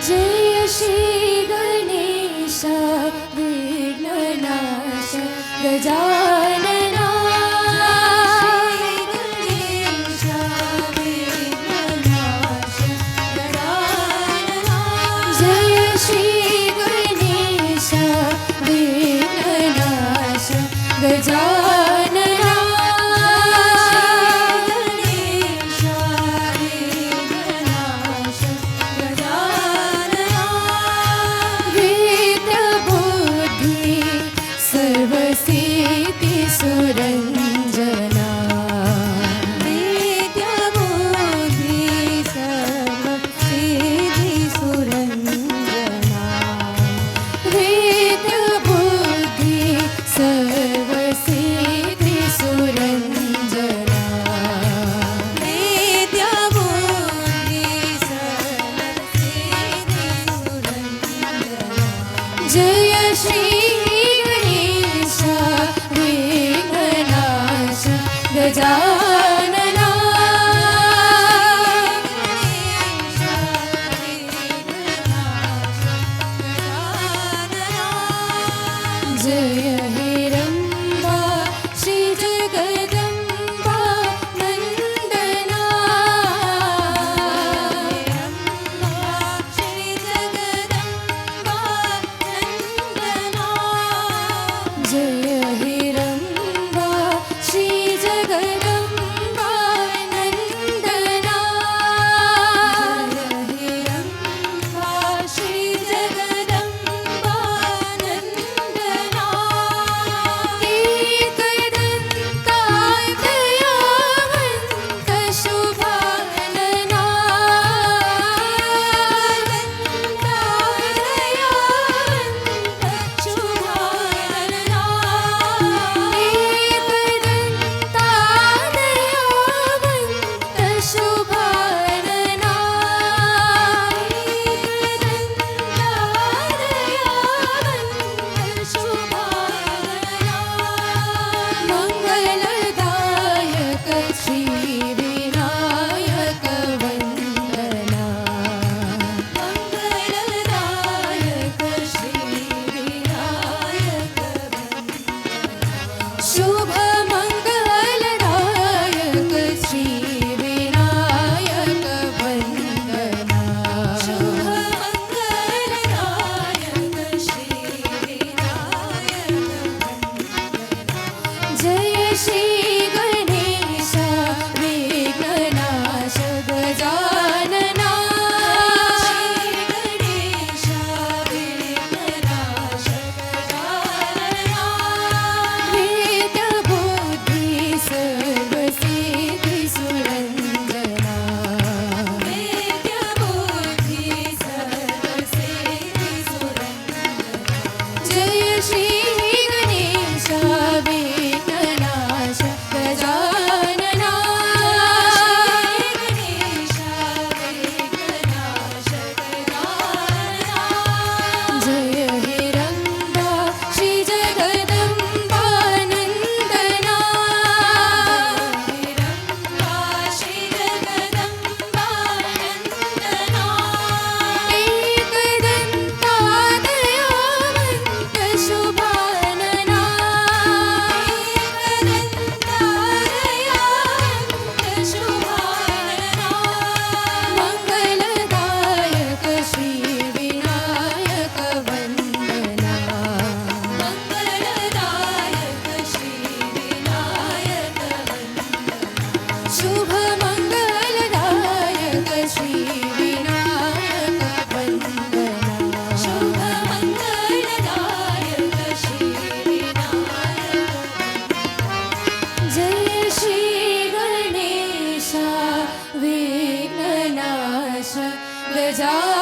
Jai Shri Ganesh विघ्ननाश Gajanana. Ganesh विघ्ननाश Gajanana. Jai Shri Ganesh विघ्ननाश Gajanana. Suranjana विद्याबुद्धि सर्वसिद्धि Suranjana विद्याबुद्धि सर्वसिद्धि Suranjana विद्याबुद्धि सर्वसिद्धि Suranjana. Jai Shri Gajanana. Jai हिरंबा Shri Jagdamba Nandana. Shri Jagdamba Nandana. Jai हिरंबा Shri Jagdamba Nandana. Jai हिरंबा Shri Jagdamba Nandana. एकदंताय दयावंत शुभानना। दंताय दयावंत शुभानना। Shubh मंगलदायक Shri Vinayak Vandana. Shubh मंगलदायक Shri Vinayak Vandana. Jai Shri Ganesh विघ्ननाश Gajanana. Ganesh विघ्ननाश Gajanana. सर्वसिद्धि Suranjana विद्याबुद्धि सर्वसिद्धि Suranjana. Jai Shri Ganesh विघ्ननाश Gajanana. Ganesh विघ्ननाश Gajanana. Jai हिरंबा Shri Jagdamba Nandana. मंगलदायक Shri Vinayak Vandana. मंगलदायक Shri Vinayak Vandana. Shubh मंगलदायक Shri Vinayak Vandana. Shubh मंगलदायक Shri Vinayak. Jai Shri Ganesh विघ्ननाश Gajanana.